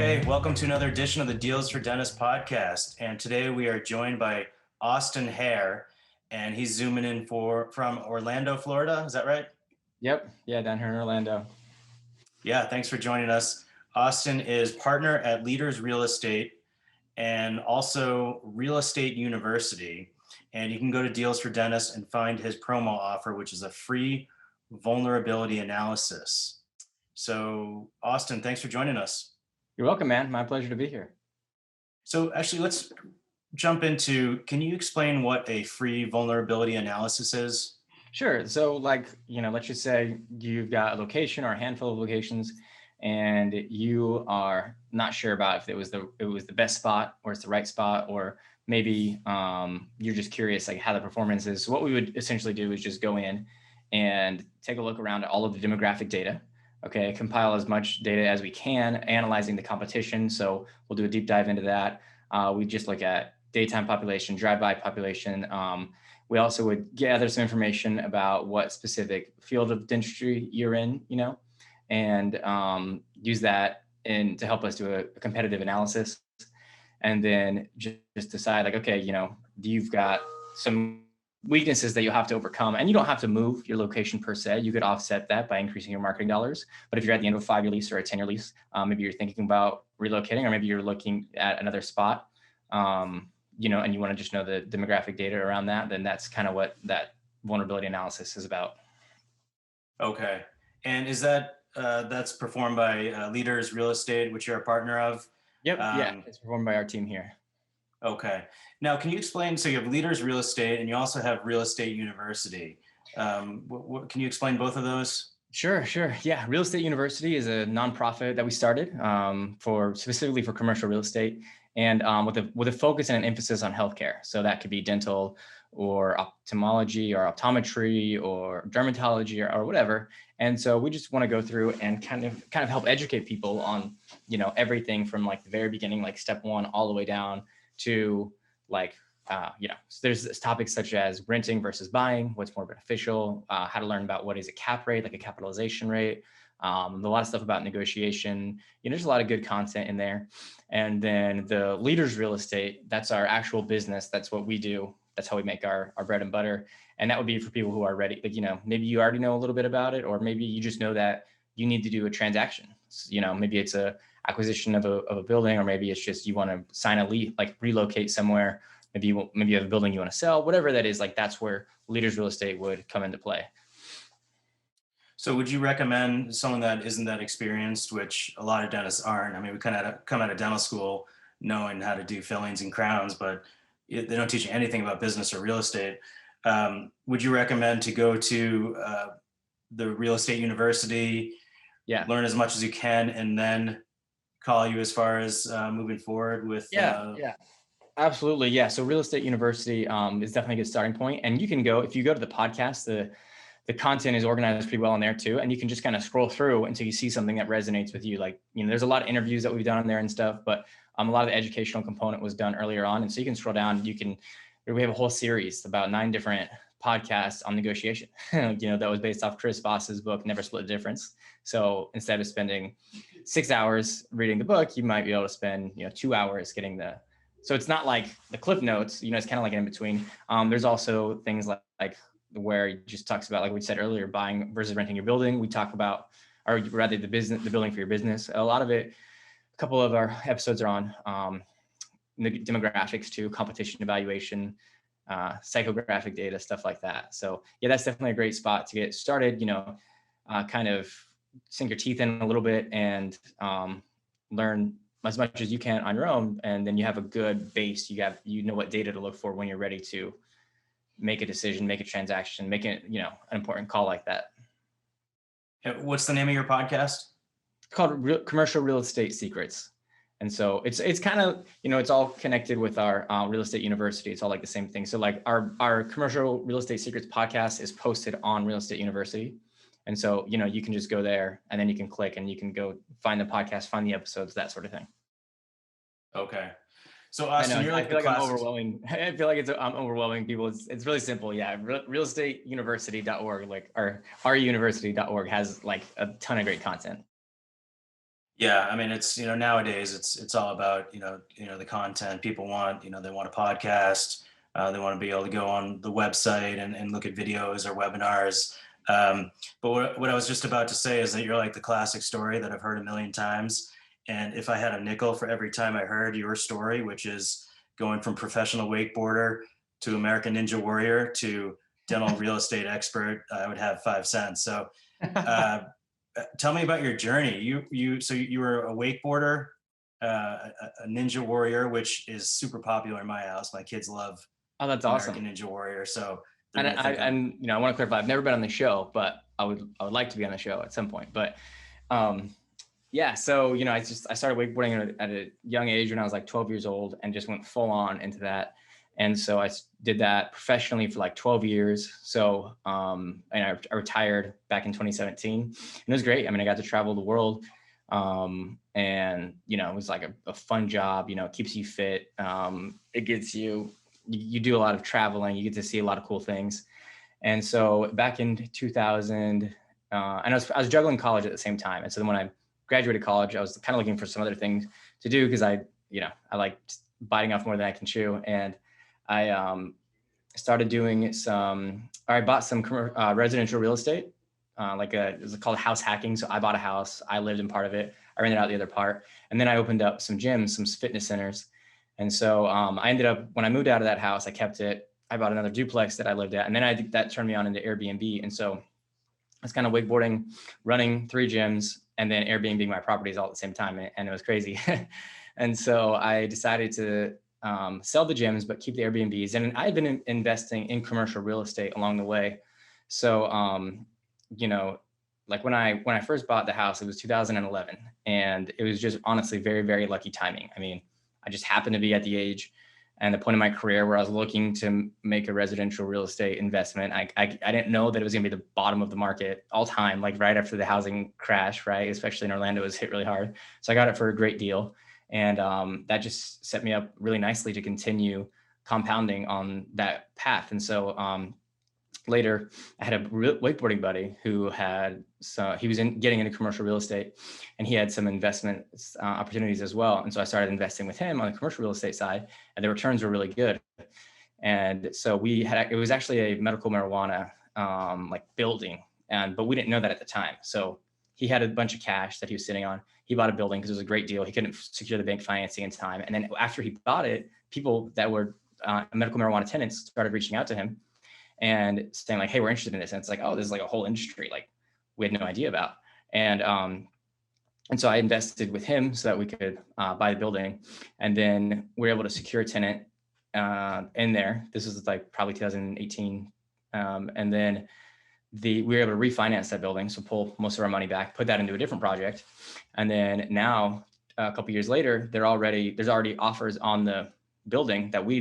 Okay, welcome to another edition of the Deals for Dentists podcast. And today we are joined by Austin Hare, and he's zooming in from Orlando, Florida. Is that right? Yep. Yeah, down here in Orlando. Yeah, thanks for joining us. Austin is partner at Leaders Real Estate and also Real Estate University. And you can go to Deals for Dentists and find his promo offer, which is a free vulnerability analysis. So, Austin, thanks for joining us. You're welcome, man. My pleasure to be here. So actually, let's jump into, can you explain what a free vulnerability analysis is? Sure. So let's just say you've got a location or a handful of locations and you are not sure about if it was the best spot or it's the right spot, or maybe you're just curious like how the performance is. So what we would essentially do is just go in and take a look around at all of the demographic data. Okay, compile as much data as we can, analyzing the competition. So we'll do a deep dive into that. We just look at daytime population, drive-by population. We also would gather some information about what specific field of dentistry you're in, and use that to help us do a competitive analysis. And then just decide like, okay, you've got some weaknesses that you have to overcome, and you don't have to move your location per se. You could offset that by increasing your marketing dollars. But if you're at the end of a 5-year lease or a 10-year lease, maybe you're thinking about relocating, or maybe you're looking at another spot, and you want to just know the demographic data around that, then that's kind of what that vulnerability analysis is about. Okay. And is that, that's performed by Leaders Real Estate, which you're a partner of? Yep. Yeah. It's performed by our team here. Okay. Now, can you explain, so you have Leaders Real Estate and you also have Real Estate University. Can you explain both of those? Sure. Yeah. Real Estate University is a nonprofit that we started specifically for commercial real estate, and with a focus and an emphasis on healthcare. So that could be dental or ophthalmology or optometry or dermatology or whatever. And so we just want to go through and kind of help educate people on, everything from like the very beginning, like step one, all the way down to there's topics such as renting versus buying, what's more beneficial, how to learn about what is a cap rate, like a capitalization rate, a lot of stuff about negotiation. There's a lot of good content in there. And then the Leaders Real Estate, that's our actual business. That's what we do. That's how we make our bread and butter. And that would be for people who are ready. Like, maybe you already know a little bit about it, or maybe you just know that you need to do a transaction. Maybe it's a acquisition of a building, or maybe it's just you want to sign a lease, like relocate somewhere. Maybe you have a building you want to sell, whatever that is. Like that's where Leaders Real Estate would come into play. So would you recommend someone that isn't that experienced, which a lot of dentists aren't? I mean, we kind of come out of dental school knowing how to do fillings and crowns, but they don't teach you anything about business or real estate. Would you recommend to go to the Real Estate University, learn as much as you can, and then call you as far as moving forward with? Yeah. Absolutely. Yeah. So Real Estate University is definitely a good starting point. And you can go, if you go to the podcast, the content is organized pretty well in there too. And you can just kind of scroll through until you see something that resonates with you. Like, there's a lot of interviews that we've done on there and stuff, but a lot of the educational component was done earlier on. And so you can scroll down, we have a whole series, about 9 different podcasts on negotiation, that was based off Chris Voss's book, Never Split the Difference. So instead of spending 6 hours reading the book, you might be able to spend, 2 hours getting so it's not like the cliff notes, it's kind of like in between. There's also things like where it just talks about, like we said earlier, buying versus renting your building. We talk about, or rather the building for your business. A lot of it, a couple of our episodes are on demographics too, competition evaluation, psychographic data, stuff like that. So yeah, that's definitely a great spot to get started, kind of sink your teeth in a little bit and learn as much as you can on your own. And then you have a good base. You know what data to look for when you're ready to make a decision, make a transaction, make it, an important call like that. What's the name of your podcast? It's called Commercial Real Estate Secrets. And so it's kind of, it's all connected with our Real Estate University. It's all like the same thing. So like our Commercial Real Estate Secrets podcast is posted on Real Estate University. And so, you can just go there and then you can click and you can go find the podcast, find the episodes, that sort of thing. Okay. So Austin, you're like, I feel like I'm overwhelming. I feel like I'm overwhelming people. It's really simple. Yeah. realestateuniversity.org, or reuniversity.org has like a ton of great content. Yeah, I mean, it's, nowadays it's all about, the content people want. They want a podcast. They want to be able to go on the website and look at videos or webinars. But what I was just about to say is that you're like the classic story that I've heard a million times. And if I had a nickel for every time I heard your story, which is going from professional wakeboarder to American Ninja Warrior to dental real estate expert, I would have 5 cents. So, uh, tell me about your journey. So you were a wakeboarder, a ninja warrior, which is super popular in my house. My kids love Oh, that's American awesome. Ninja Warrior, so they're And gonna think I'm. I want to clarify, I've never been on the show, but I would like to be on the show at some point. But um, yeah, so I started wakeboarding at a young age when I was like 12 years old, and just went full on into that. And so I did that professionally for like 12 years. So and I retired back in 2017, and it was great. I mean, I got to travel the world, and it was like a fun job. It keeps you fit. It gets you do a lot of traveling. You get to see a lot of cool things. And so back in 2000, and I was juggling college at the same time. And so then when I graduated college, I was kind of looking for some other things to do because I like biting off more than I can chew. And I started doing I bought some residential real estate, it was called house hacking. So I bought a house, I lived in part of it, I rented out the other part, and then I opened up some gyms, some fitness centers. And so I ended up, when I moved out of that house, I kept it. I bought another duplex that I lived at, and then that turned me on into Airbnb. And so I was kind of wakeboarding, running 3 gyms, and then Airbnb my properties all at the same time, and it was crazy. And so I decided to sell the gyms, but keep the Airbnbs. And I've been investing in commercial real estate along the way. So, you know, like when I first bought the house, it was 2011, and it was just honestly very, very lucky timing. I mean, I just happened to be at the age and the point in my career where I was looking to make a residential real estate investment. I didn't know that it was going to be the bottom of the market all time, like right after the housing crash, right? Especially in Orlando, it was hit really hard. So I got it for a great deal. And that just set me up really nicely to continue compounding on that path. And so later, I had a wakeboarding buddy who he was getting into commercial real estate, and he had some investment opportunities as well. And so I started investing with him on the commercial real estate side, and the returns were really good. And so it was actually a medical marijuana building, but we didn't know that at the time. So he had a bunch of cash that he was sitting on. He bought a building because it was a great deal. He couldn't secure the bank financing in time. And then after he bought it, people that were medical marijuana tenants started reaching out to him and saying like, "Hey, we're interested in this." And it's like, "Oh, this is like a whole industry like we had no idea about." And so I invested with him so that we could buy the building, and then we were able to secure a tenant in there. This was like probably 2018, and then we were able to refinance that building, so pull most of our money back, put that into a different project, and then now a couple of years later, there's already offers on the building that we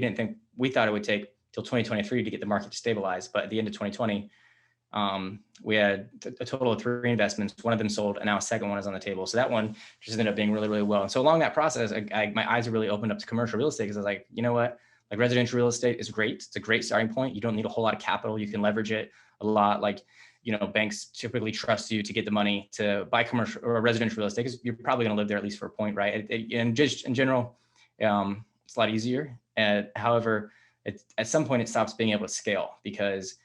thought it would take till 2023 to get the market to stabilize. But at the end of 2020, we had a total of 3 investments. One of them sold, and now a second one is on the table. So that one just ended up being really, really well. And so along that process, my eyes are really opened up to commercial real estate because I was like, you know what? Like residential real estate is great. It's a great starting point. You don't need a whole lot of capital. You can leverage it a lot. Banks typically trust you to get the money to buy commercial or residential real estate because you're probably going to live there at least for a point, right? And just in general, it's a lot easier. However, at some point it stops being able to scale because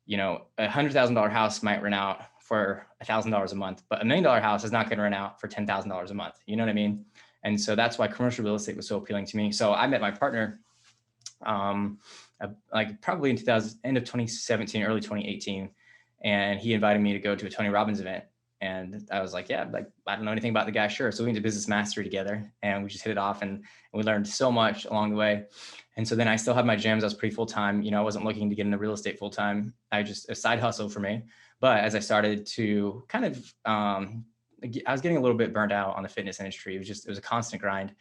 $100,000 house might rent out for $1,000 a month, but $1 million house is not going to rent out for $10,000 a month. You know what I mean? And so that's why commercial real estate was so appealing to me. So I met my partner, probably in end of 2017, early 2018, and he invited me to go to a Tony Robbins event. And I was like, yeah, like I don't know anything about the guy. Sure. So we went to business mastery together, and we just hit it off, and we learned so much along the way. And so then I still had my gyms. I was pretty full-time. I wasn't looking to get into real estate full-time. A side hustle for me. But as I started to kind of, I was getting a little bit burned out on the fitness industry. It was a constant grind.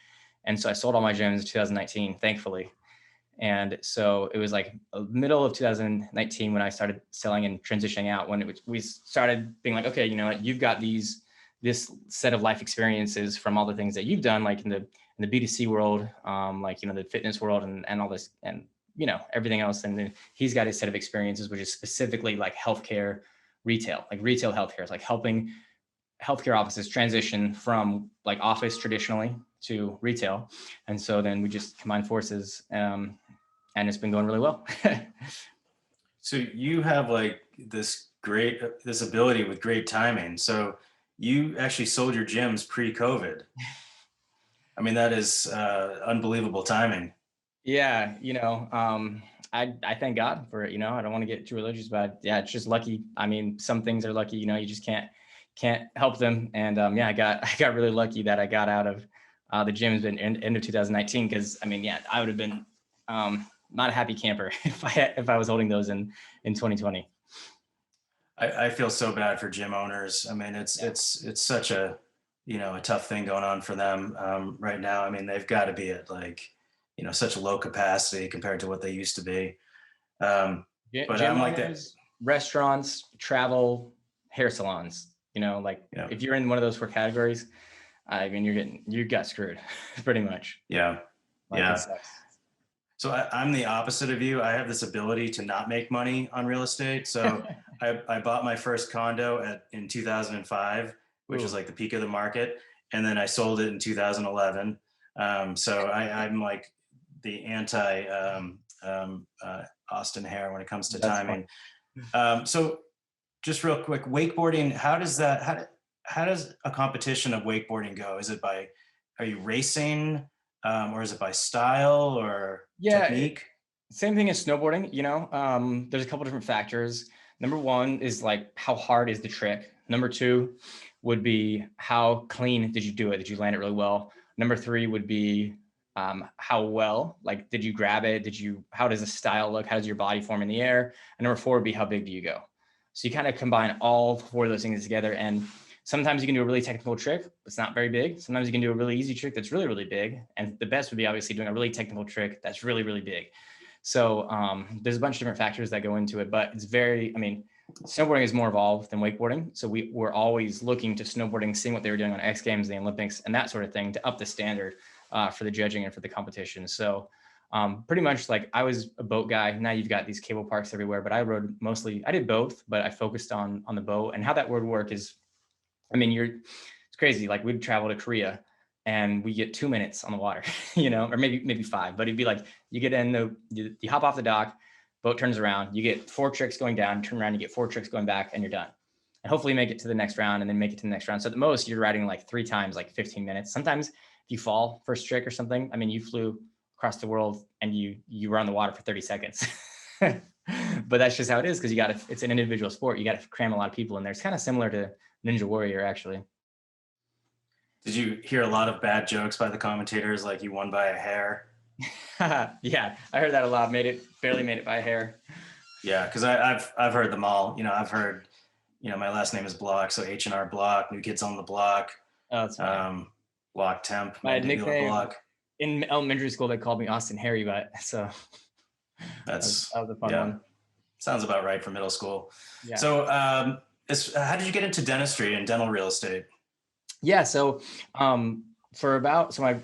And so I sold all my gyms in 2019, thankfully. And so it was like middle of 2019 when I started selling and transitioning out, we started being like, okay, you've got this set of life experiences from all the things that you've done, like in the B2C world, the fitness world and all this, and, everything else. And then he's got his set of experiences, which is specifically like healthcare, retail healthcare. It's like helping healthcare offices transition from like office traditionally to retail. And so then we just combined forces, and it's been going really well. So you have like this ability with great timing. So you actually sold your gyms pre-COVID. I mean, that is unbelievable timing. Yeah, I thank God for it. I don't want to get too religious, but yeah, it's just lucky. I mean, some things are lucky. You just can't help them. And yeah, I got really lucky that I got out of the gyms in end of 2019. Because I mean, yeah, I would have been not a happy camper if I was holding those in 2020. I feel so bad for gym owners. I mean, Yeah. it's such a a tough thing going on for them right now. I mean, they've got to be at like such a low capacity compared to what they used to be. But Gym I'm like that. owners, restaurants, travel, hair salons. Like Yeah, if you're in one of those four categories, I mean, you got screwed pretty much. yeah, Like it yeah. sucks. So I'm the opposite of you. I have this ability to not make money on real estate. So I bought my first condo in 2005, which is Ooh, like the peak of the market, and then I sold it in 2011. So I'm like the anti Austin Hare when it comes to that's funny. timing. So just real quick, wakeboarding. How does a competition of wakeboarding go? Are you racing, or is it by style or Yeah, technique? same thing as snowboarding. There's a couple different factors. Number one is like how hard is the trick. Number two would be how clean did you do it? Did you land it really well? Number three would be how well, like, did you grab it? How does the style look? How does your body form in the air? And number four would be how big do you go? So you kind of combine all four of those things together. And sometimes you can do a really technical trick that's not very big. Sometimes you can do a really easy trick that's really, really big. And the best would be obviously doing a really technical trick that's really, really big. So there's a bunch of different factors that go into it, but I mean, snowboarding is more evolved than wakeboarding. So we're always looking to snowboarding, seeing what they were doing on X Games, the Olympics, and that sort of thing to up the standard for the judging and for the competition. So pretty much like I was a boat guy. Now you've got these cable parks everywhere, but I did both, but I focused on the boat. And how that would work is, I mean, it's crazy. Like we'd travel to Korea and we get 2 minutes on the water, or maybe 5, but it'd be like, you get in you hop off the dock, boat turns around, you get 4 tricks going down, turn around, you get 4 tricks going back, and you're done. And hopefully make it to the next round and then make it to the next round. So at the most you're riding like 3 times, like 15 minutes. Sometimes if you fall first trick or something, I mean, you flew across the world and you were on the water for 30 seconds. But that's just how it is. Cause it's an individual sport. You got to cram a lot of people in there. It's kind of similar to Ninja Warrior, actually. Did you hear a lot of bad jokes by the commentators, like you won by a hair? Yeah, I heard that a lot. Barely made it by a hair. Yeah, because I've heard them all. I've heard, my last name is Block, so H&R Block, New Kids on the Block, Oh, that's funny. Block Temp, My Mandibular nickname Block. in elementary school, they called me Austin Harry Butt. So That's that was a fun yeah, one. sounds about right for middle school. Yeah. So, how did you get into dentistry and dental real estate? Yeah. So my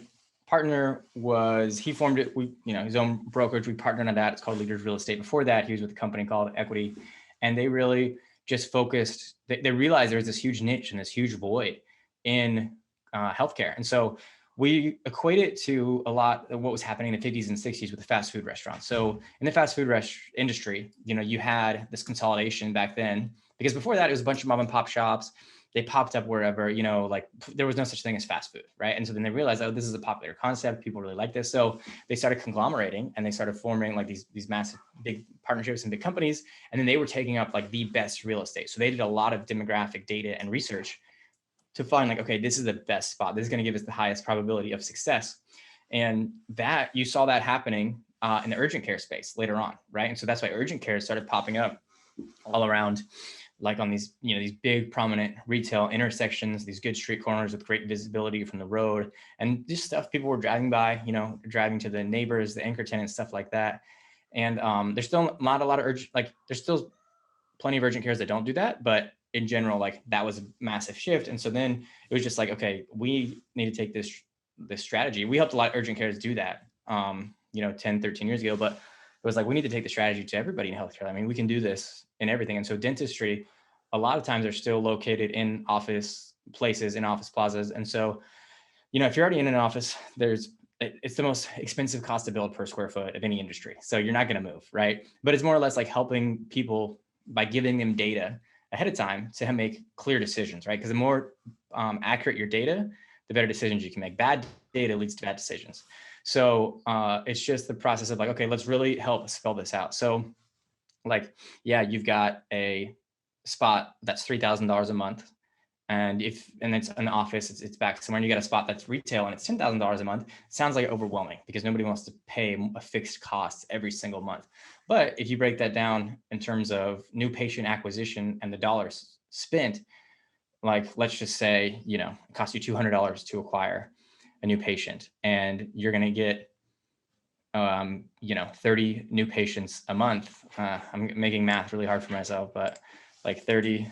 partner he formed it, his own brokerage. We partnered on that. It's called Leaders Real Estate. Before that, he was with a company called Equity, and they really just focused, they realized there was this huge niche and this huge void in healthcare. And so we equate it to a lot of what was happening in the 50s and 60s with the fast food restaurants. So in the fast food industry, you had this consolidation back then, because before that, it was a bunch of mom and pop shops. They popped up wherever, like there was no such thing as fast food, right? And so then they realized, oh, this is a popular concept. People really like this. So they started conglomerating and they started forming like these massive big partnerships and big companies. And then they were taking up like the best real estate. So they did a lot of demographic data and research to find like, okay, this is the best spot. This is going to give us the highest probability of success. And that you saw that happening in the urgent care space later on, right? And so that's why urgent care started popping up all around, like on these, these big prominent retail intersections, these good street corners with great visibility from the road, and just stuff people were driving by, driving to the neighbors, the anchor tenants, stuff like that. And there's still not a lot of there's still plenty of urgent cares that don't do that, but in general, like that was a massive shift. And so then it was just like, okay, we need to take this strategy. We helped a lot of urgent cares do that, 10, 13 years ago, but it was like, we need to take the strategy to everybody in healthcare. I mean, we can do this in everything. And so dentistry, a lot of times are still located in office places in office plazas. And so, if you're already in an office, it's the most expensive cost to build per square foot of any industry. So you're not going to move, right? But it's more or less like helping people by giving them data ahead of time to make clear decisions, right? Because the more accurate your data, the better decisions you can make. Bad data leads to bad decisions. So it's just the process of like, okay, let's really help spell this out. So like, yeah, you've got a spot that's $3,000 a month. And it's an office, it's back somewhere, and you got a spot that's retail and it's $10,000 a month. It sounds like overwhelming because nobody wants to pay a fixed cost every single month. But if you break that down in terms of new patient acquisition and the dollars spent, like let's just say, it costs you $200 to acquire a new patient, and you're going to get 30 new patients a month. I'm making math really hard for myself, but like 30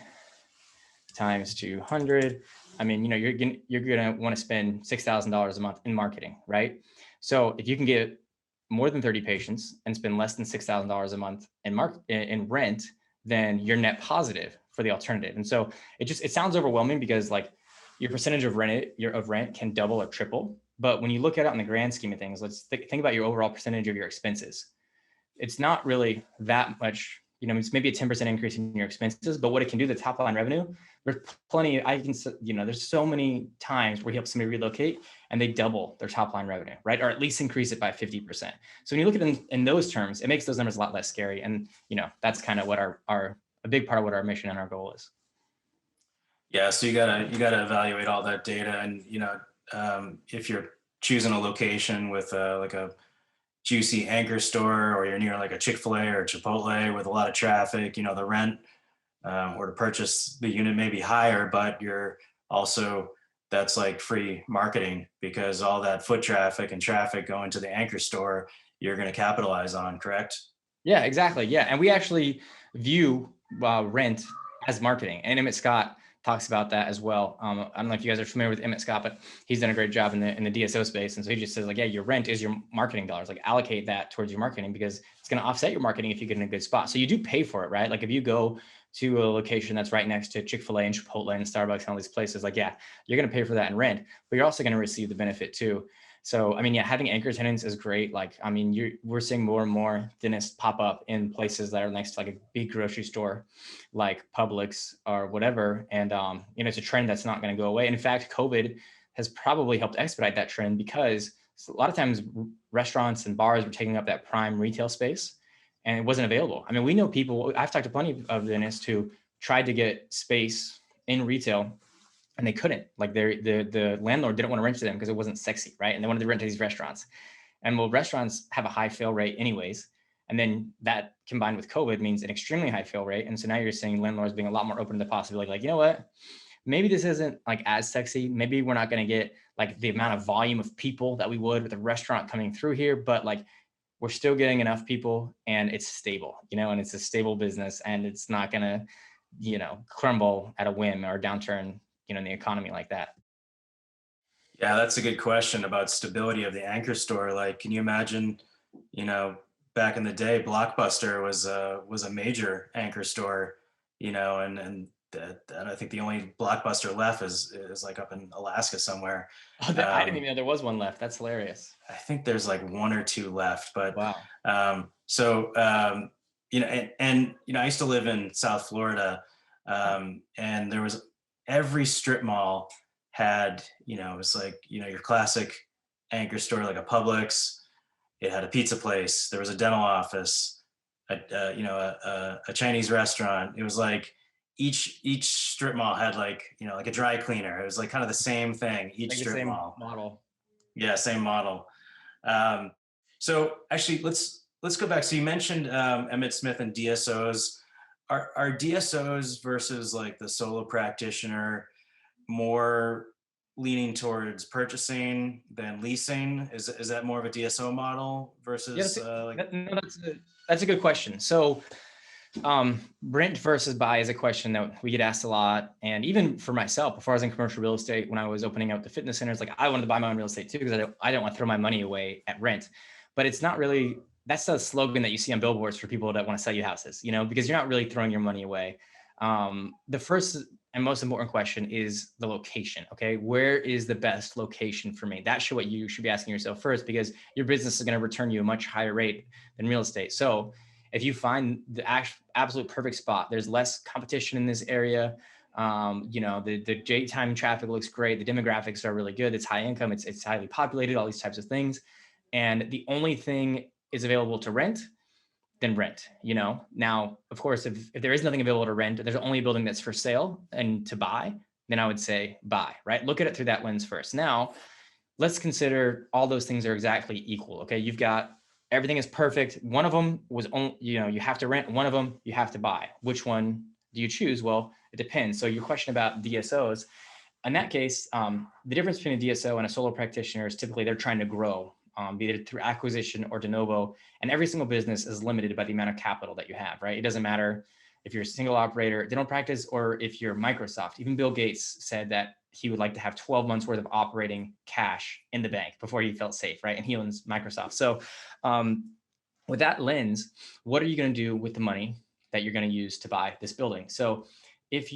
times 200. I mean, you're going to want to spend $6,000 a month in marketing, right? So if you can get more than 30 patients and spend less than $6,000 a month in rent, then you're net positive for the alternative. And so it sounds overwhelming because like your percentage of rent can double or triple. But when you look at it in the grand scheme of things, let's think about your overall percentage of your expenses. It's not really that much. It's maybe a 10% increase in your expenses, but what it can do, the top line revenue, there's plenty, there's so many times where you help somebody relocate and they double their top line revenue, right? Or at least increase it by 50%. So when you look at it in those terms, it makes those numbers a lot less scary. And, that's kind of what a big part of what our mission and our goal is. Yeah. So you gotta evaluate all that data, and, if you're choosing a location with like a juicy anchor store, or you're near like a Chick-fil-A or Chipotle with a lot of traffic, the rent or to purchase the unit may be higher, but that's like free marketing, because all that foot traffic and traffic going to the anchor store, you're going to capitalize on, correct? Yeah, exactly. Yeah. And we actually view rent as marketing. And Emmett Scott talks about that as well. I don't know if you guys are familiar with Emmett Scott, but he's done a great job in the DSO space. And so he just says like, yeah, your rent is your marketing dollars, like allocate that towards your marketing because it's going to offset your marketing if you get in a good spot. So you do pay for it, right? Like if you go to a location that's right next to Chick-fil-A and Chipotle and Starbucks and all these places, like, yeah, you're going to pay for that in rent, but you're also going to receive the benefit too. So, I mean, yeah, having anchor tenants is great. Like, I mean, we're seeing more and more dentists pop up in places that are next to like a big grocery store, like Publix or whatever. And, it's a trend that's not going to go away. And in fact, COVID has probably helped expedite that trend because a lot of times restaurants and bars were taking up that prime retail space and it wasn't available. I mean, we know people, I've talked to plenty of dentists who tried to get space in retail and they couldn't. Like the landlord didn't want to rent to them because it wasn't sexy, right? And they wanted to rent to these restaurants. And well, restaurants have a high fail rate anyways. And then that combined with COVID means an extremely high fail rate. And so now you're seeing landlords being a lot more open to the possibility, like, you know what, maybe this isn't like as sexy. Maybe we're not going to get like the amount of volume of people that we would with a restaurant coming through here, but like we're still getting enough people and it's stable, and it's a stable business and it's not going to, crumble at a whim or a downturn, in the economy like that. Yeah, that's a good question about stability of the anchor store. Like, can you imagine, you know, back in the day, Blockbuster was a major anchor store, and I think the only Blockbuster left is like up in Alaska somewhere. Oh, I didn't Um, even know there was one left. That's hilarious. I think there's like one or two left, but Wow. so I used to live in South Florida, and there was every strip mall had, it was like, your classic anchor store, like a Publix. It had a pizza place. There was a dental office, a Chinese restaurant. It was like each strip mall had like, like a dry cleaner. It was like kind of the same thing, each Like the strip same mall. model. Yeah, same model. Um, so actually, let's go back. So you mentioned Emmett Smith and DSOs. Are DSOs versus like the solo practitioner more leaning towards purchasing than leasing? Is that more of a DSO model Yeah, versus no, that's a good question. So rent versus buy is a question that we get asked a lot. And even for myself, before I was in commercial real estate, when I was opening up the fitness centers, like I wanted to buy my own real estate too, because I don't want to throw my money away at rent. But it's not really, that's a slogan that you see on billboards for people that want to sell you houses, because you're not really throwing your money away. The first and most important question is the location. Okay. Where is the best location for me? That's what you should be asking yourself first, because your business is going to return you a much higher rate than real estate. So if you find the absolute perfect spot, there's less competition in this area. The daytime traffic looks great. The demographics are really good. It's high income. It's highly populated, all these types of things. And the only thing is available to rent, then rent. Now, of course, if there is nothing available to rent, there's only a building that's for sale and to buy, then I would say buy, right? Look at it through that lens first. Now let's consider all those things are exactly equal. Okay. You've got everything is perfect. One of them was only, you have to rent. One of them you have to buy. Which one do you choose? Well, it depends. So your question about DSOs, in that case, the difference between a DSO and a solo practitioner is typically they're trying to grow, be it through acquisition or de novo. And every single business is limited by the amount of capital that you have, right? It doesn't matter if you're a single operator, dental practice, or if you're Microsoft. Even Bill Gates said that he would like to have 12 months worth of operating cash in the bank before he felt safe, right? And he owns Microsoft. So with that lens, what are you going to do with the money that you're going to use to buy this building? So if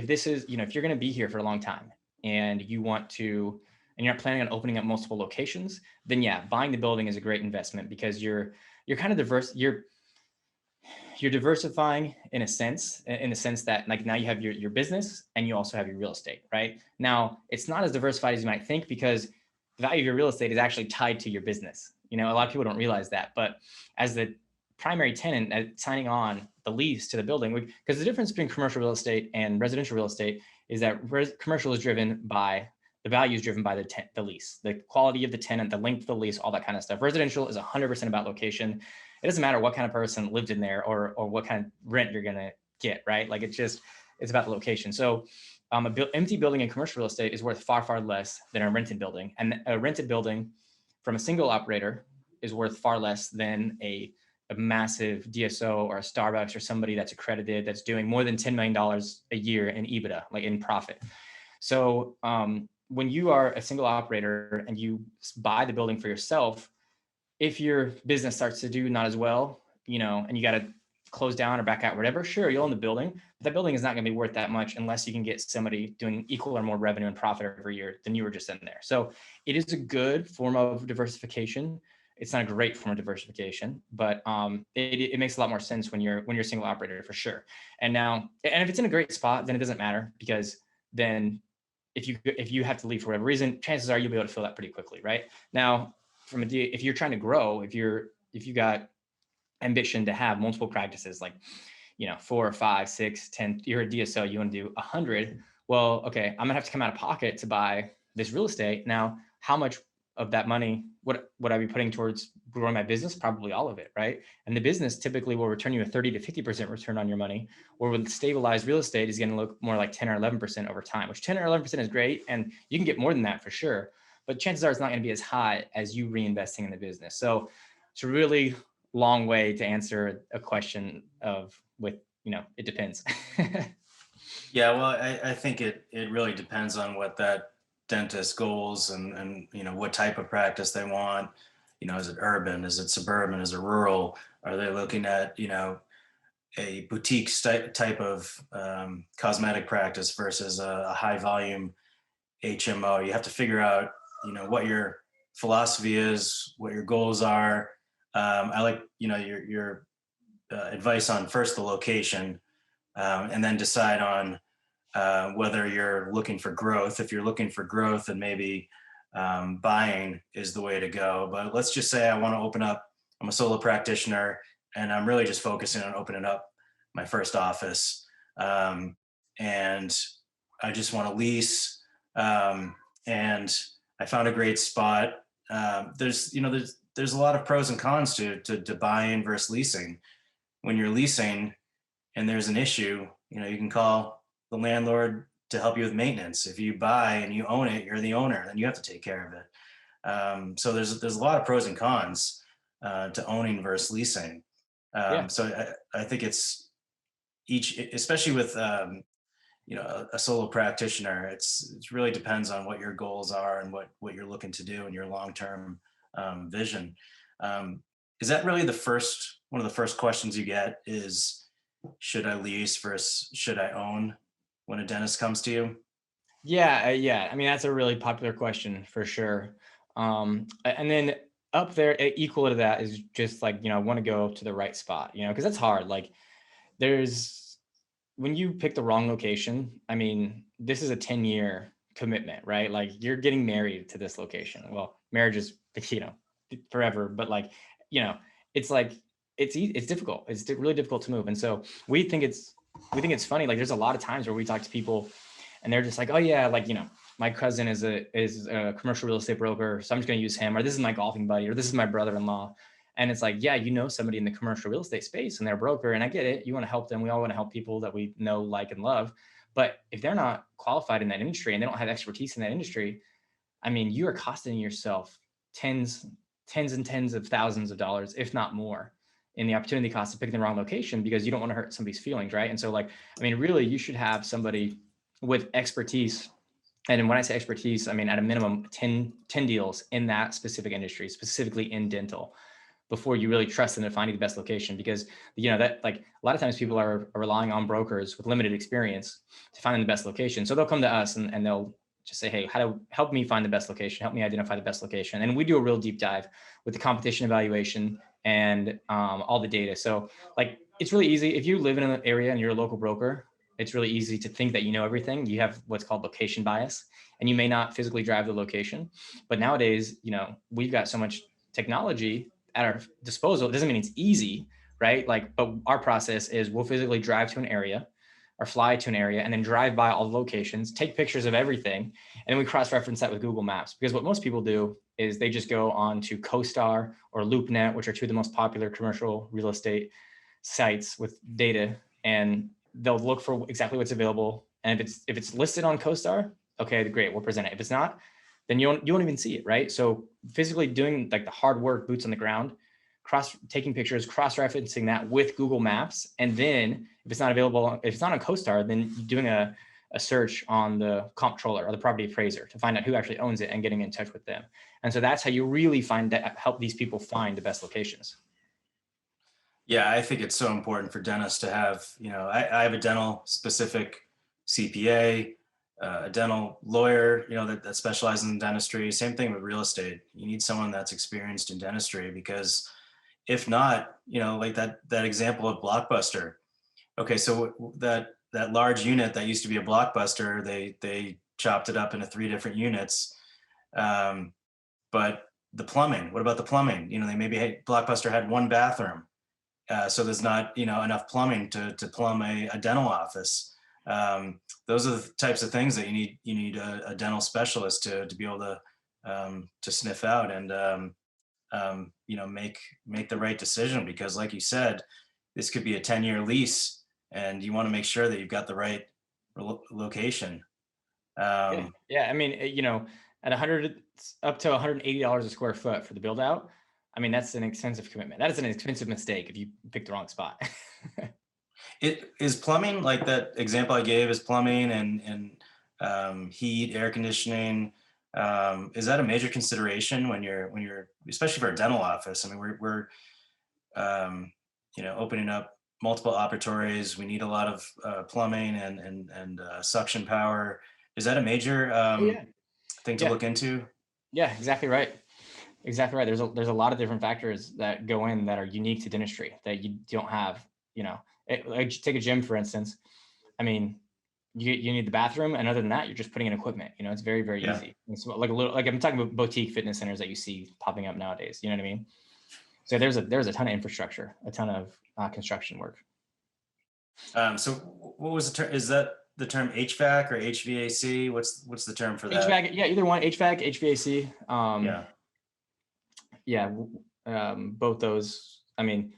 this is, if you're going to be here for a long time and you want to, and you're not planning on opening up multiple locations, then yeah, buying the building is a great investment, because you're kind of diverse. You're diversifying in the sense that, like, now you have your business and you also have your real estate, right? Now it's not as diversified as you might think, because the value of your real estate is actually tied to your business. A lot of people don't realize that, but as the primary tenant signing on the lease to the building, because the difference between commercial real estate and residential real estate is that commercial is driven by the value is driven by the lease, the quality of the tenant, the length of the lease, all that kind of stuff. Residential is 100% about location. It doesn't matter what kind of person lived in there or what kind of rent you're going to get, right? Like it's about the location. So empty building in commercial real estate is worth far, far less than a rented building. And a rented building from a single operator is worth far less than a massive DSO or a Starbucks or somebody that's accredited, that's doing more than $10 million a year in EBITDA, like in profit. So when you are a single operator and you buy the building for yourself, if your business starts to do not as well, and you got to close down or back out, whatever, sure, you'll own the building. But that building is not going to be worth that much unless you can get somebody doing equal or more revenue and profit every year than you were just in there. So it is a good form of diversification. It's not a great form of diversification, but it makes a lot more sense when you're a single operator, for sure. And if it's in a great spot, then it doesn't matter, because then if you have to leave for whatever reason, chances are you'll be able to fill that pretty quickly, right? Now, if you're trying to grow, if you got ambition to have multiple practices, like 4 or 5, 6, 10, you're a DSO, you want to do 100. Well, okay, I'm gonna have to come out of pocket to buy this real estate. Now, how much of that money would I be putting towards growing my business? Probably all of it, right? And the business typically will return you a 30 to 50% return on your money, or with stabilized real estate is going to look more like 10 or 11% over time, which 10 or 11% is great. And you can get more than that for sure, but chances are it's not going to be as high as you reinvesting in the business. So it's a really long way to answer a question it depends. Yeah, well, I think it really depends on what that dentist goals and what type of practice they want. Is it urban? Is it suburban? Is it rural? Are they looking at a boutique type of cosmetic practice versus a high volume HMO? You have to figure out what your philosophy is, what your goals are. I like your advice on first the location, and then decide on whether you're looking for growth. If you're looking for growth, then maybe buying is the way to go. But let's just say I want to open up, I'm a solo practitioner, and I'm really just focusing on opening up my first office. And I just want to lease. And I found a great spot. There's a lot of pros and cons to buying versus leasing. When you're leasing and there's an issue, you can call the landlord to help you with maintenance. If you buy and you own it, you're the owner, then you have to take care of it. So there's a lot of pros and cons to owning versus leasing. Yeah. So I think it's especially with a solo practitioner, it really depends on what your goals are and what you're looking to do and your long-term vision. Is that really one of the first questions you get is, should I lease versus should I own? when a dentist comes to you? Yeah, yeah. I mean, that's a really popular question for sure. And then up there, equal to that is just like, I want to go to the right spot, because that's hard. Like there's, when you pick the wrong location, I mean, this is a 10-year commitment, right? Like you're getting married to this location. Well, marriage is, forever, but like, you know, it's like, it's difficult. It's really difficult to move. And so we think it's funny. Like there's a lot of times where we talk to people and they're just like, oh yeah, like, my cousin is a commercial real estate broker, so I'm just going to use him, or this is my golfing buddy, or this is my brother-in-law. And it's like, yeah, somebody in the commercial real estate space and they're a broker, and I get it. You want to help them. We all want to help people that we know, like, and love. But if they're not qualified in that industry and they don't have expertise in that industry, I mean, you are costing yourself tens and tens of thousands of dollars, if not more, in the opportunity cost of picking the wrong location because you don't want to hurt somebody's feelings, right? And so, like, I mean, really, you should have somebody with expertise. And when I say expertise, I mean, at a minimum, 10 deals in that specific industry, specifically in dental, before you really trust them to find you the best location. Because, that, like, a lot of times people are relying on brokers with limited experience to find them the best location. So they'll come to us and they'll just say, hey, how to help me find the best location, help me identify the best location. And we do a real deep dive with the competition evaluation and all the data. So, like, it's really easy. If you live in an area and you're a local broker, it's really easy to think that you know everything. You have what's called location bias, and you may not physically drive the location. But nowadays, we've got so much technology at our disposal. It doesn't mean it's easy, right? Like, but our process is we'll physically drive to an area or fly to an area and then drive by all the locations, take pictures of everything, and then we cross-reference that with Google Maps. Because what most people do is they just go on to CoStar or LoopNet, which are two of the most popular commercial real estate sites with data, and they'll look for exactly what's available. And if it's listed on CoStar, okay, great, we'll present it. If it's not, then you won't even see it, right? So physically doing, like, the hard work, boots on the ground, taking pictures, cross-referencing that with Google Maps, and then if it's not available, if it's not on CoStar, then doing a search on the comptroller or the property appraiser to find out who actually owns it and getting in touch with them. And so that's how you really help these people find the best locations. Yeah, I think it's so important for dentists to have, I have a dental specific CPA, a dental lawyer, that specializes in dentistry. Same thing with real estate. You need someone that's experienced in dentistry, because if not, like that example of Blockbuster. Okay, so that large unit that used to be a Blockbuster, they chopped it up into 3 different units. But the plumbing, what about the plumbing? They maybe Blockbuster had 1 bathroom. So there's not, enough plumbing to plumb a dental office. Those are the types of things that you need a dental specialist to be able to sniff out and make the right decision, because, like you said, this could be a 10-year lease, and you want to make sure that you've got the right location. Yeah, yeah. I mean, at 100 up to $180 a square foot for the build out, I mean, that's an expensive commitment. That is an expensive mistake if you pick the wrong spot. It is plumbing, like that example I gave, is plumbing and heat, air conditioning. Is that a major consideration when you're especially for a dental office? I mean, we're opening up multiple operatories. We need a lot of plumbing and suction power. Is that a major Oh yeah, thing to yeah, look into? yeah. Exactly right. Exactly right. There's a lot of different factors that go in that are unique to dentistry that you don't have. Like, take a gym, for instance. I mean, you need the bathroom, and other than that, you're just putting in equipment. It's very, very Yeah. easy. It's like I'm talking about boutique fitness centers that you see popping up nowadays. You know what I mean? So there's a ton of infrastructure, a ton of construction work. So what was the term? Is that the term HVAC or HVAC? What's the term for that? HVAC, yeah, either one, HVAC, HVAC. Yeah. Yeah, both those. I mean,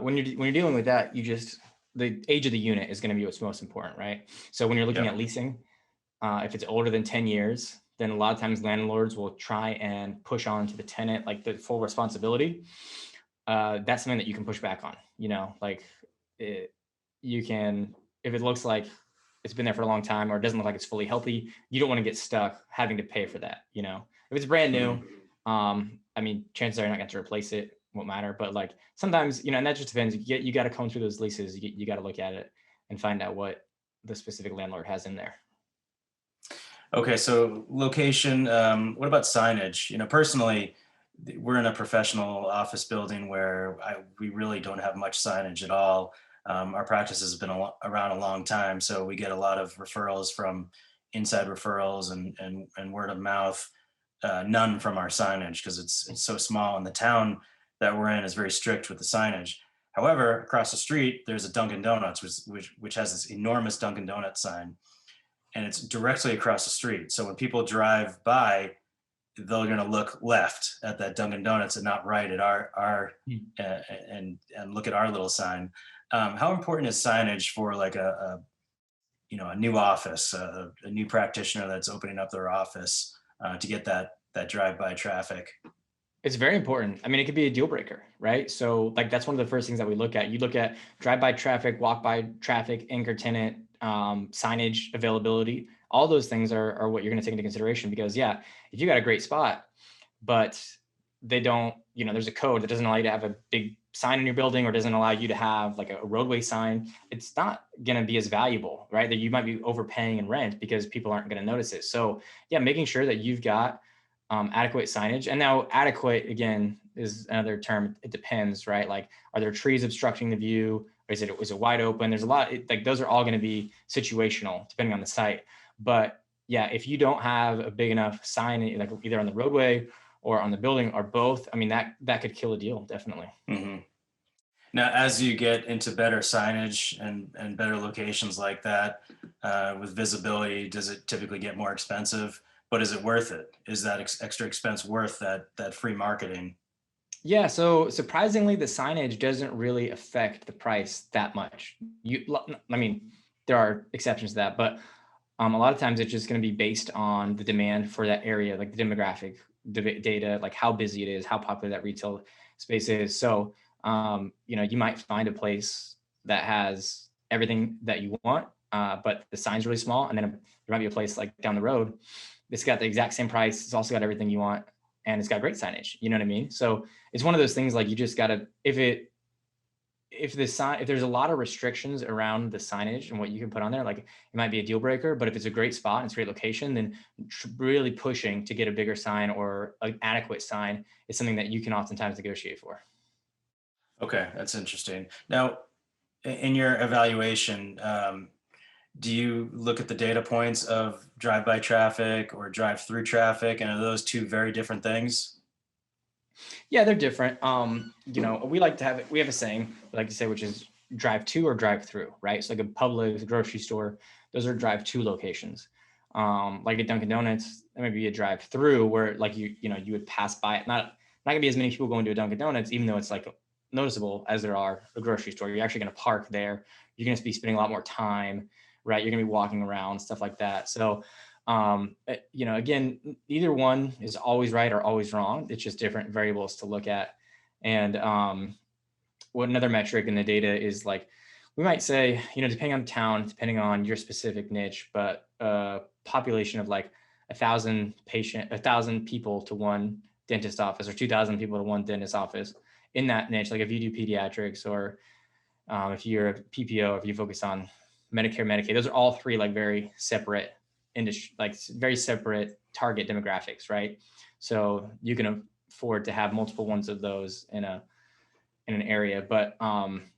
when you're dealing with that, the age of the unit is going to be what's most important, right? So when you're looking Yep. at leasing, if it's older than 10 years, then a lot of times landlords will try and push on to the tenant, like, the full responsibility. That's something that you can push back on. Like, you can, if it looks like it's been there for a long time or it doesn't look like it's fully healthy, you don't want to get stuck having to pay for that. If it's brand new, Mhm. I mean, chances are you're not going to replace it, won't matter. But, like, sometimes, and that just depends. You got to comb through those leases. You got to look at it and find out what the specific landlord has in there. Okay, so location. What about signage? Personally, we're in a professional office building where we really don't have much signage at all. Our practice has been around a long time, so we get a lot of referrals from inside referrals and word of mouth. None from our signage because it's so small, and the town that we're in is very strict with the signage. However, across the street there's a Dunkin' Donuts, which has this enormous Dunkin' Donuts sign, and it's directly across the street. So when people drive by, they're going to look left at that Dunkin' Donuts and not right at our Mm. and look at our little sign. How important is signage for like a new office, a new practitioner that's opening up their office to get that drive-by traffic? It's very important. I mean, it could be a deal breaker, right? So like that's one of the first things that we look at. You look at drive-by traffic, walk-by traffic, anchor tenant, signage availability. All those things are what you're going to take into consideration because yeah, if you got a great spot, but they don't, there's a code that doesn't allow you to have a big sign in your building or doesn't allow you to have like a roadway sign, it's not going to be as valuable, right? That you might be overpaying in rent because people aren't going to notice it. So yeah, making sure that you've got adequate signage. And now adequate again is another term. It depends, right? Like, are there trees obstructing the view? Or is it wide open? There's a lot, like those are all going to be situational depending on the site. But yeah, if you don't have a big enough sign, like either on the roadway or on the building or both, I mean, that could kill a deal, definitely. Hmm. Now, as you get into better signage and better locations like that, with visibility, does it typically get more expensive? But is it worth it? Is that extra expense worth that free marketing? Yeah, so surprisingly, the signage doesn't really affect the price that much. I mean, there are exceptions to that, but a lot of times it's just going to be based on the demand for that area, like the demographic data, like how busy it is, how popular that retail space is. So, you might find a place that has everything that you want, but the sign's really small, and then there might be a place like down the road it's got the exact same price. It's also got everything you want, and it's got great signage. You know what I mean? So it's one of those things like you just gotta if there's a lot of restrictions around the signage and what you can put on there, like it might be a deal breaker. But if it's a great spot and it's a great location, then really pushing to get a bigger sign or an adequate sign is something that you can oftentimes negotiate for. Okay, that's interesting. Now, in your evaluation, do you look at the data points of drive-by traffic or drive-through traffic, and are those two very different things? Yeah, they're different. We like to have it. We have a saying we like to say, which is drive to or drive through, right? So like a Publix, a grocery store, those are drive to locations. Like a Dunkin' Donuts, that might be a drive through where like you would pass by it. Not gonna be as many people going to a Dunkin' Donuts, even though it's like noticeable as there are a grocery store. You're actually gonna park there. You're gonna be spending a lot more time, right? You're gonna be walking around, stuff like that. So again, either one is always right or always wrong. It's just different variables to look at. And what another metric in the data is like, we might say, depending on town, depending on your specific niche, but population of like 1,000 people to one dentist office or 2,000 people to one dentist office in that niche. Like if you do pediatrics or if you're a PPO, if you focus on Medicare, Medicaid, those are all three like very separate industry, like very separate target demographics, right? So you can afford to have multiple ones of those in an area. But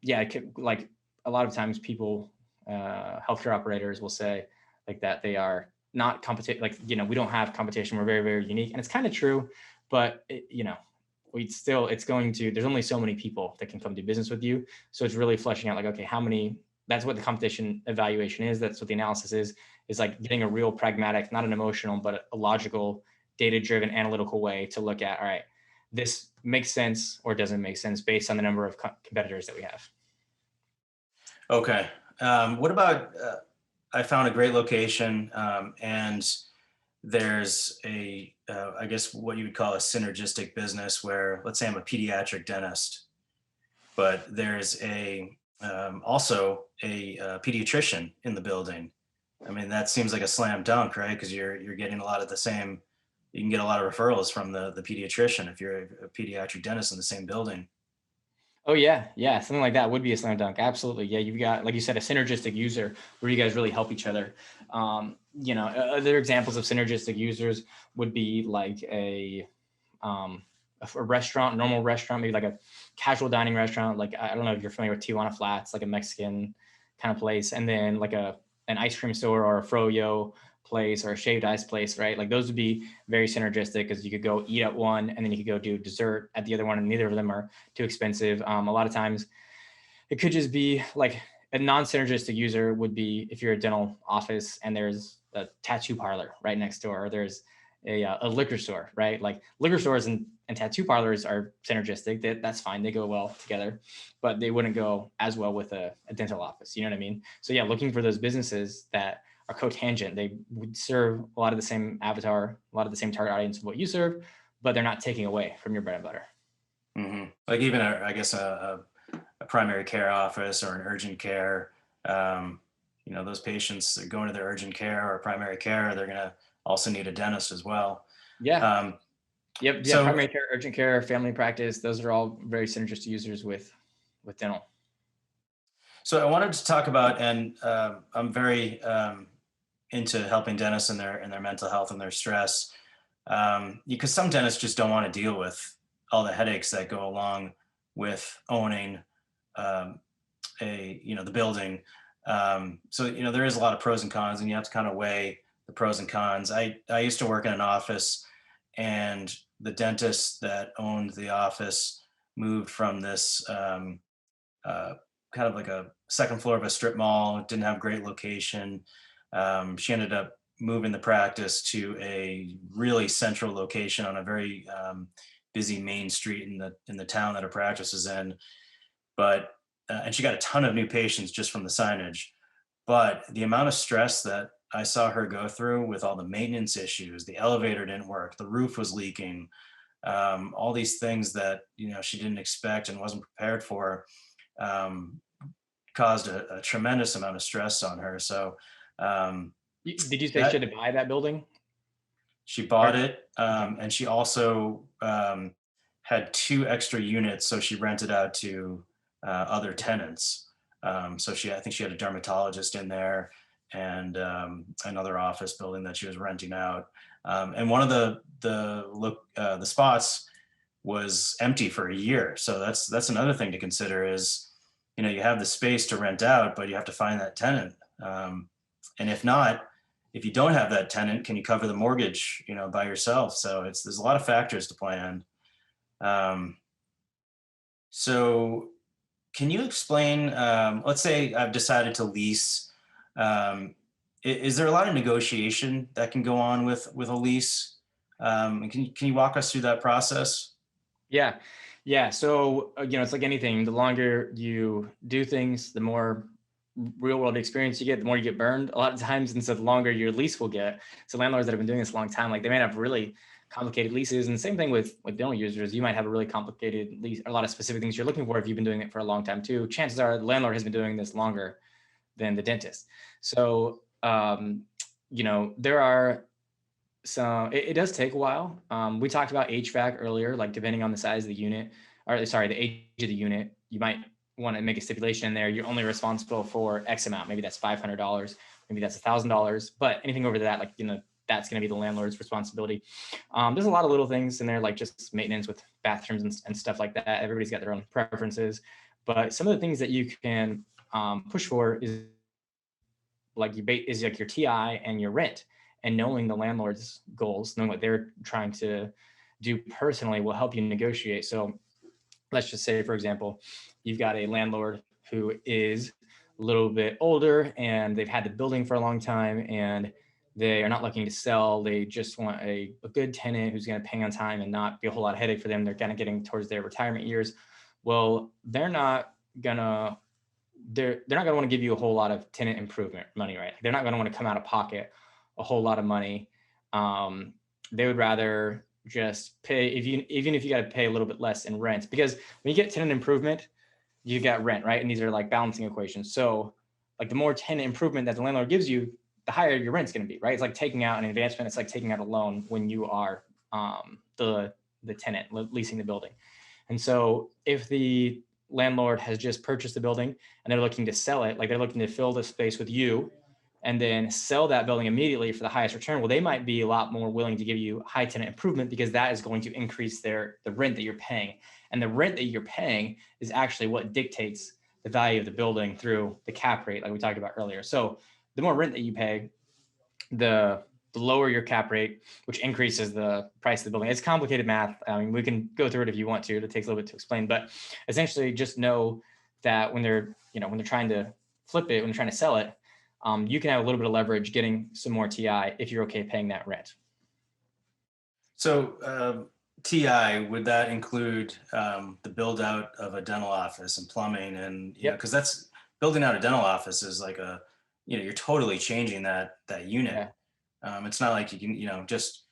yeah, it could, like a lot of times people, healthcare operators will say like that they are not competition. Like, we don't have competition. We're very, very unique. And it's kind of true, but there's only so many people that can come do business with you. So it's really fleshing out like, okay, how many, that's what the competition evaluation is. That's what the analysis is like getting a real pragmatic, not an emotional, but a logical, data-driven, analytical way to look at, all right, this makes sense or doesn't make sense based on the number of competitors that we have. Okay. What about, I found a great location, and there's I guess what you would call a synergistic business where, let's say I'm a pediatric dentist, but there's also a pediatrician in the building. I mean, that seems like a slam dunk, right? Because you're getting a lot of the same, you can get a lot of referrals from the pediatrician if you're a pediatric dentist in the same building. Oh yeah, yeah, something like that would be a slam dunk. Absolutely, yeah. You've got, like you said, a synergistic user where you guys really help each other. Other examples of synergistic users would be like um, a restaurant, normal restaurant, maybe like a casual dining restaurant. Like I don't know if you're familiar with Tijuana Flats, like a Mexican kind of place, and then like an ice cream store or a froyo place or a shaved ice place, right? Like those would be very synergistic because you could go eat at one and then you could go do dessert at the other one, and neither of them are too expensive. A lot of times it could just be like a non-synergistic user would be if you're a dental office and there's a tattoo parlor right next door, or there's a liquor store, right? Like liquor stores and tattoo parlors are synergistic. That's fine. They go well together, but they wouldn't go as well with a dental office. You know what I mean? So yeah, looking for those businesses that are cotangent. They would serve a lot of the same avatar, a lot of the same target audience of what you serve, but they're not taking away from your bread and butter. Like even I guess a primary care office or an urgent care. Um, those patients that go into their urgent care or primary care, they're going to also need a dentist as well. Yeah. Um, Yep. Yeah. so, Primary care, urgent care, family practice. Those are all very synergistic users with dental. so I wanted to talk about, and I'm very into helping dentists in their mental health and their stress, because some dentists just don't want to deal with all the headaches that go along with owning um, the building. So there is a lot of pros and cons, and you have to kind of weigh the pros and cons. I used to work in an office, and the dentist that owned the office moved from this uh, kind of like a second floor of a strip mall. Didn't have great location. She ended up moving the practice to a really central location on a very busy main street in the town that her practice is in. But and she got a ton of new patients just from the signage. But the amount of stress that I saw her go through with all the maintenance issues, the elevator didn't work, the roof was leaking, all these things that she didn't expect and wasn't prepared for, um, caused a tremendous amount of stress on her. So um, Did you say she that had to buy that building? she Or, bought it, okay. and she also had two extra units, so she rented out to other tenants. So I think she had a dermatologist in there and another office building that she was renting out. And one of the spots was empty for a year. So that's another thing to consider is, you have the space to rent out, but you have to find that tenant. And if not, if you don't have that tenant, can you cover the mortgage, by yourself? So there's a lot of factors to plan. Um, so can you explain, let's say I've decided to lease, is there a lot of negotiation that can go on with a lease? And can you walk us through that process? Yeah. Yeah. So, it's like anything. The longer you do things, the more real world experience you get, the more you get burned a lot of times. And so the longer your lease will get. So landlords that have been doing this a long time, like they might have really complicated leases. And the same thing with dental users, you might have a really complicated lease, a lot of specific things you're looking for if you've been doing it for a long time too. Chances are the landlord has been doing this longer than the dentist. So, there are it does take a while. We talked about HVAC earlier, like depending on the size of the unit, or sorry, the age of the unit, you might want to make a stipulation in there. You're only responsible for X amount. Maybe that's $500. Maybe that's $1,000. But anything over that, that's going to be the landlord's responsibility. There's a lot of little things in there, like just maintenance with bathrooms and stuff like that. Everybody's got their own preferences. But some of the things that you can push for is like your TI and your rent, and knowing the landlord's goals, knowing what they're trying to do personally will help you negotiate. So let's just say, for example, you've got a landlord who is a little bit older and they've had the building for a long time and they are not looking to sell. They just want a good tenant who's going to pay on time and not be a whole lot of headache for them. They're kind of getting towards their retirement years. Well, they're not going to want to give you a whole lot of tenant improvement money, right? They're not going to want to come out of pocket a whole lot of money. They would rather just pay, even if you got to pay a little bit less in rent, because when you get tenant improvement, you got rent, right? And these are like balancing equations. So like the more tenant improvement that the landlord gives you, the higher your rent's going to be, right? It's like taking out an advancement. It's like taking out a loan when you are the tenant leasing the building. And so if the landlord has just purchased the building and they're looking to sell it, like they're looking to fill the space with you and then sell that building immediately for the highest return, well, they might be a lot more willing to give you high tenant improvement because that is going to increase the rent that you're paying. And the rent that you're paying is actually what dictates the value of the building through the cap rate, like we talked about earlier. So the more rent that you pay, the lower your cap rate, which increases the price of the building. It's complicated math. I mean, we can go through it if you want to. It takes a little bit to explain, but essentially just know that when they're, when they're trying to flip it, when they're trying to sell it, you can have a little bit of leverage getting some more TI if you're okay paying that rent. So TI, would that include the build out of a dental office and plumbing and, Yep. because that's building out a dental office is like you're totally changing that unit. Yeah. It's not like you can, just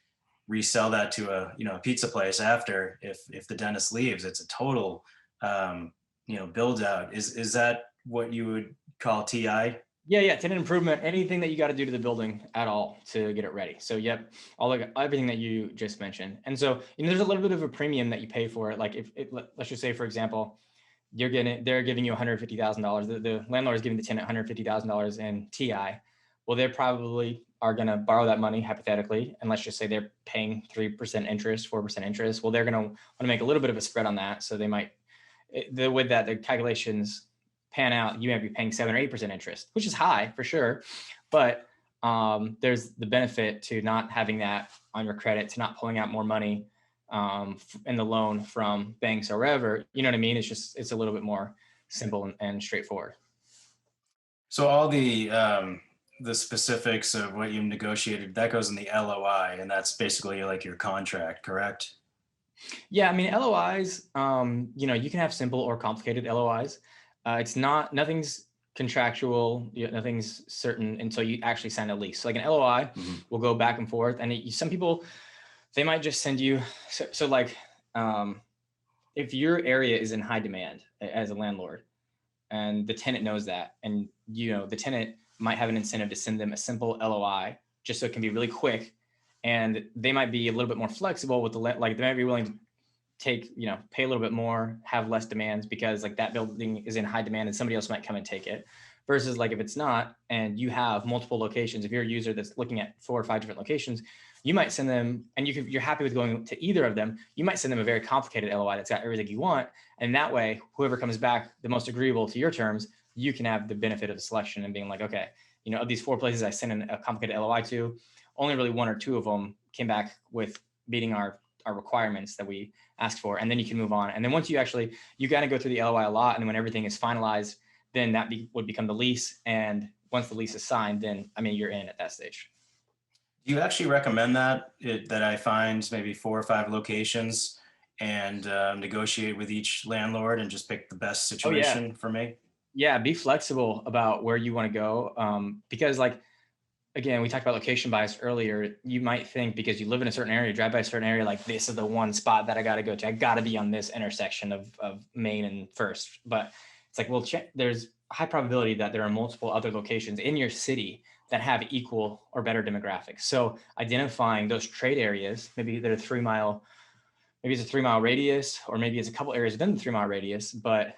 resell that to a pizza place after if the dentist leaves. It's a total, build out. Is that what you would call TI? Yeah, tenant improvement, anything that you got to do to the building at all to get it ready. So, yep, everything that you just mentioned. And so, there's a little bit of a premium that you pay for it. Like let's just say, for example, they're giving you $150,000. The landlord is giving the tenant $150,000 in TI. Well, they probably are going to borrow that money hypothetically, and let's just say they're paying 3% interest, 4% interest. Well, they're going to want to make a little bit of a spread on that. So they might, with that, the calculations pan out, you might be paying 7 or 8% interest, which is high for sure. But there's the benefit to not having that on your credit, to not pulling out more money in the loan from banks or wherever. You know what I mean? It's a little bit more simple and straightforward. So all the specifics of what you negotiated, that goes in the LOI, and that's basically like your contract, correct? Yeah, I mean, LOIs, you can have simple or complicated LOIs. Nothing's contractual, nothing's certain until you actually sign a lease. So like an LOI will go back and forth, and some people, they might just send you. So like, if your area is in high demand as a landlord, and the tenant knows that, and the tenant might have an incentive to send them a simple LOI just so it can be really quick, and they might be a little bit more flexible with like they might be willing to pay a little bit more, have less demands because like that building is in high demand and somebody else might come and take it. Versus like if it's not, and you have multiple locations, if you're a user that's looking at 4 or 5 different locations, you might send them, and you're happy with going to either of them, you might send them a very complicated LOI that's got everything you want. And that way, whoever comes back the most agreeable to your terms, you can have the benefit of the selection and being like, okay, of these 4 places I sent in a complicated LOI to, only really 1 or 2 of them came back with meeting our requirements that we asked for. And then you can move on. And then once you got to go through the LOI a lot. And then when everything is finalized, then that would become the lease. And once the lease is signed, then, you're in at that stage. Do you actually recommend that I find maybe 4 or 5 locations and negotiate with each landlord and just pick the best situation for me? Yeah, be flexible about where you want to go. Because like, again, we talked about location bias earlier. You might think because you live in a certain area, drive by a certain area, like this is the one spot that I got to go to. I got to be on this intersection of Main and First. But it's like, well, there's a high probability that there are multiple other locations in your city that have equal or better demographics. So identifying those trade areas, maybe they're maybe it's a 3-mile radius, or maybe it's a couple areas within the 3-mile radius. But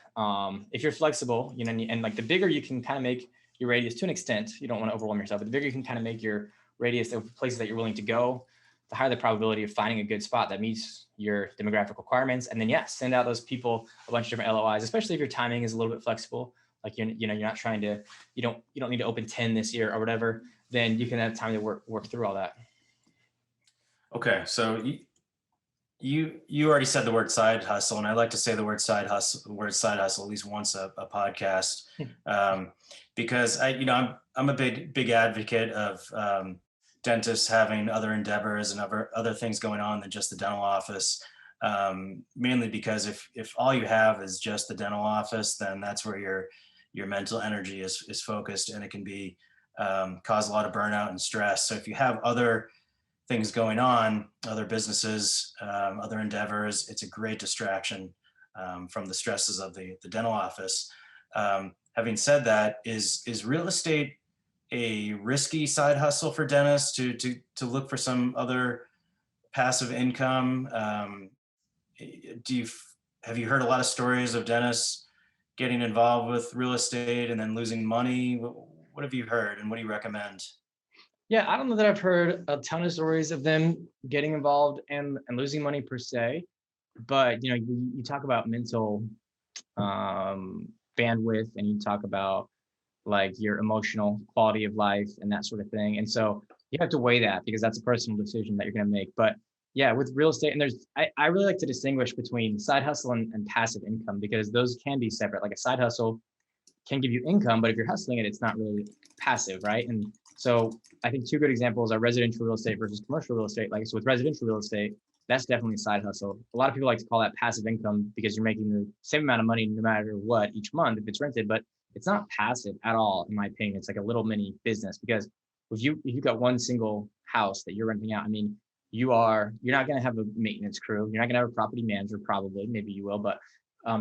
if you're flexible, and like the bigger you can kind of make your radius to an extent, you don't want to overwhelm yourself, but the bigger you can kind of make your radius of places that you're willing to go, the higher the probability of finding a good spot that meets your demographic requirements. And then, send out those people a bunch of different LOIs, especially if your timing is a little bit flexible. Like you're not trying to, you don't need to open 10 this year or whatever. Then you can have time to work through all that. Okay, so you already said the word side hustle, and I like to say the word side hustle at least once a podcast, because I'm a big advocate of dentists having other endeavors and other things going on than just the dental office. Mainly because if all you have is just the dental office, then that's where your mental energy is focused, and it can be cause a lot of burnout and stress. So if you have other things going on, other businesses, other endeavors, it's a great distraction from the stresses of the dental office. Having said that, is real estate a risky side hustle for dentists to look for some other passive income? Have you heard a lot of stories of dentists getting involved with real estate and then losing money? What have you heard and what do you recommend? Yeah, I don't know that I've heard a ton of stories of them getting involved and losing money per se, but you talk about mental um, bandwidth, and you talk about like your emotional quality of life and that sort of thing. And so you have to weigh that because that's a personal decision that you're going to make. But yeah, with real estate, and I really like to distinguish between side hustle and passive income because those can be separate. Like a side hustle can give you income, but if you're hustling it, it's not really passive, right? And so I think two good examples are residential real estate versus commercial real estate. Like, so with residential real estate, that's definitely a side hustle. A lot of people like to call that passive income because you're making the same amount of money no matter what each month if it's rented, but it's not passive at all, in my opinion. It's like a little mini business because if you've got one single house that you're renting out, I mean, you're not going to have a maintenance crew. You're not going to have a property manager, probably. Maybe you will, but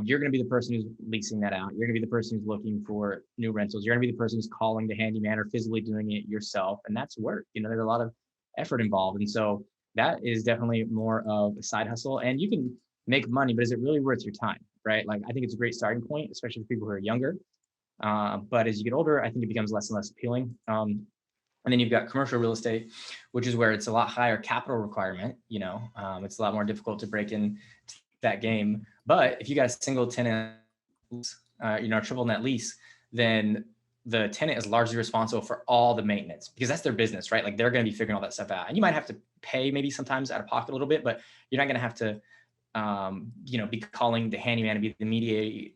you're going to be the person who's leasing that out. You're going to be the person who's looking for new rentals. You're going to be the person who's calling the handyman or physically doing it yourself. And that's work. There's a lot of effort involved. And so that is definitely more of a side hustle. And you can make money, but is it really worth your time? Right. Like, I think it's a great starting point, especially for people who are younger. But as you get older, I think it becomes less and less appealing. And then you've got commercial real estate, which is where it's a lot higher capital requirement. It's a lot more difficult to break in that game. But if you got a single tenant, triple net lease, then the tenant is largely responsible for all the maintenance because that's their business, right? Like, they're going to be figuring all that stuff out. And you might have to pay maybe sometimes out of pocket a little bit, but you're not going to have to be calling the handyman to be the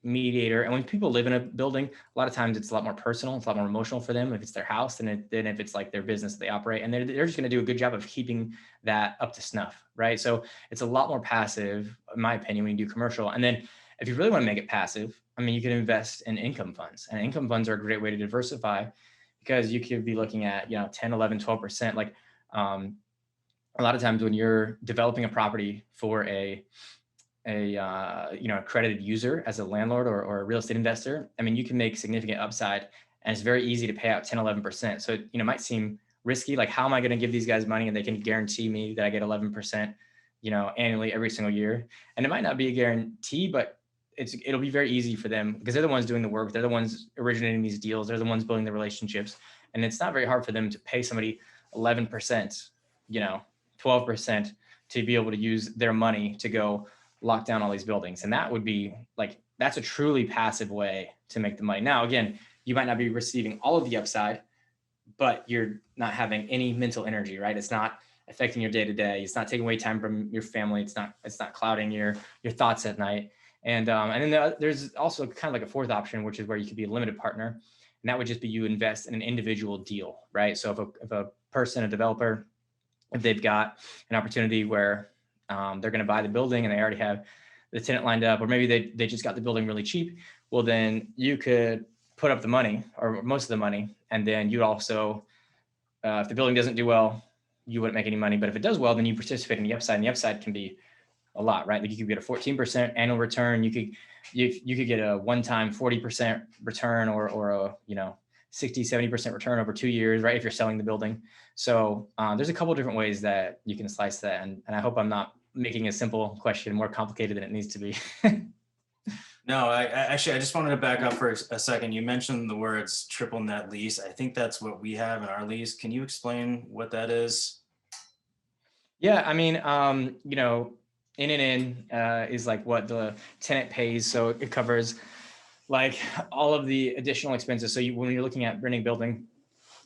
mediator. And when people live in a building, a lot of times it's a lot more personal. It's a lot more emotional for them if it's their house than if it's like their business that they operate. And they're just going to do a good job of keeping that up to snuff, right? So it's a lot more passive, in my opinion, when you do commercial. And then if you really want to make it passive, I mean, you can invest in income funds. And income funds are a great way to diversify because you could be looking at, 10, 11, 12%. Like, a lot of times when you're developing a property for a accredited user as a landlord or a real estate investor, I mean, you can make significant upside, and it's very easy to pay out 10, 11%. So, it might seem risky. Like, how am I going to give these guys money and they can guarantee me that I get 11%, annually every single year? And it might not be a guarantee, but it'll be very easy for them because they're the ones doing the work. They're the ones originating these deals. They're the ones building the relationships. And it's not very hard for them to pay somebody 11%, 12% to be able to use their money to go lock down all these buildings. And that would be like, that's a truly passive way to make the money. Now, again, you might not be receiving all of the upside, but you're not having any mental energy, right? It's not affecting your day to day. It's not taking away time from your family. It's not clouding your thoughts at night. And then there's also kind of like a fourth option, which is where you could be a limited partner. And that would just be you invest in an individual deal, right? So if a person, a developer, if they've got an opportunity where they're going to buy the building and they already have the tenant lined up, or maybe they just got the building really cheap, well, then you could put up the money or most of the money. And then you'd also, if the building doesn't do well, you wouldn't make any money. But if it does well, then you participate in the upside, and the upside can be a lot, right? Like, you could get a 14% annual return. You could get a one-time 40% return or a, 60, 70% return over 2 years, right? If you're selling the building. So there's a couple of different ways that you can slice that. And I hope I'm not making a simple question more complicated than it needs to be. No, I just wanted to back up for a second. You mentioned the words triple net lease. I think that's what we have in our lease. Can you explain what that is? Yeah, I mean, in and in is like what the tenant pays. So it covers like all of the additional expenses. So when you're looking at renting a building,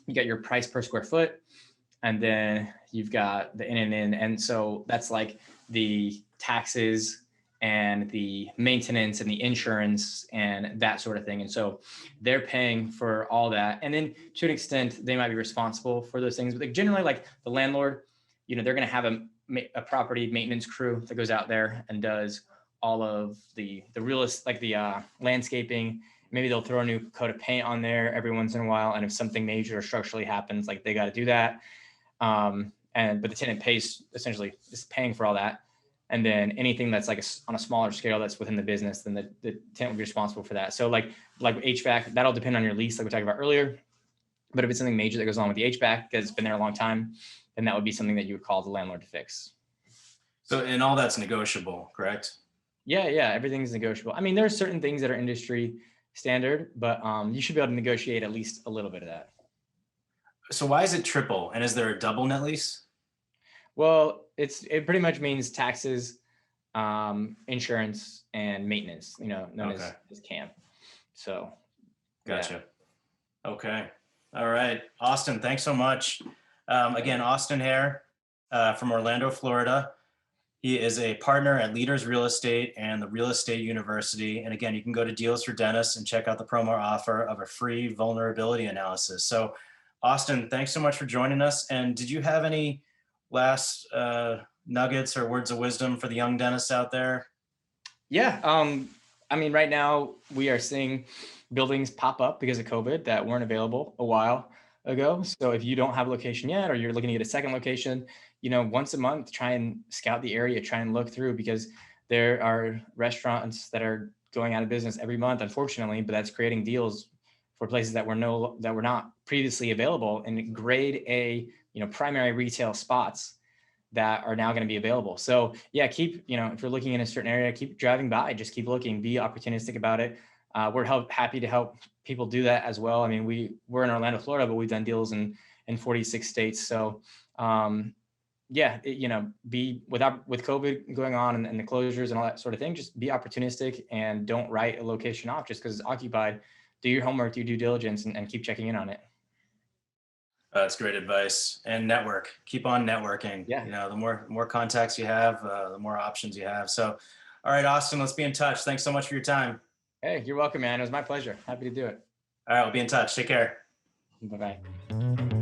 you got your price per square foot, and then you've got the in and in. And so that's like the taxes and the maintenance and the insurance and that sort of thing. And so they're paying for all that. And then to an extent, they might be responsible for those things. But like, generally, like the landlord, they're going to have a property maintenance crew that goes out there and does all of the real estate, like the landscaping. Maybe they'll throw a new coat of paint on there every once in a while. And if something major or structurally happens, like, they got to do that. But the tenant pays, essentially is paying for all that. And then anything that's like on a smaller scale that's within the business, then the tenant will be responsible for that. So like HVAC, that'll depend on your lease, like we talked about earlier. But if it's something major that goes on with the HVAC because it's been there a long time, then that would be something that you would call the landlord to fix. So, and all that's negotiable, correct? Yeah, everything's negotiable. I mean, there are certain things that are industry standard, but you should be able to negotiate at least a little bit of that. So why is it triple? And is there a double net lease? Well, it pretty much means taxes, insurance, and maintenance. Known Okay, as CAM. So yeah. gotcha. Okay. All right. Austin, thanks so much. Again, Austin Hare from Orlando, Florida. He is a partner at Leaders Real Estate and the Real Estate University. And again, you can go to Deals for Dentists and check out the promo offer of a free vulnerability analysis. So, Austin, thanks so much for joining us. And did you have any last nuggets or words of wisdom for the young dentists out there? Yeah. I mean, right now we are seeing buildings pop up because of COVID that weren't available a while ago. So if you don't have a location yet, or you're looking to get a second location, once a month, try and scout the area, try and look through, because there are restaurants that are going out of business every month, unfortunately, but that's creating deals for places that were not previously available in grade A, primary retail spots that are now going to be available. So yeah, keep, if you're looking in a certain area, keep driving by, just keep looking, be opportunistic about it. We're happy to help people do that as well. I mean, we're in Orlando, Florida, but we've done deals in 46 states. So yeah, with COVID going on and the closures and all that sort of thing, just be opportunistic and don't write a location off just because it's occupied. Do your homework, do your due diligence, and keep checking in on it. That's great advice. And network. Keep on networking. Yeah. The more contacts you have, the more options you have. So, all right, Austin, let's be in touch. Thanks so much for your time. Hey, you're welcome, man. It was my pleasure. Happy to do it. All right, we'll be in touch. Take care. Bye-bye.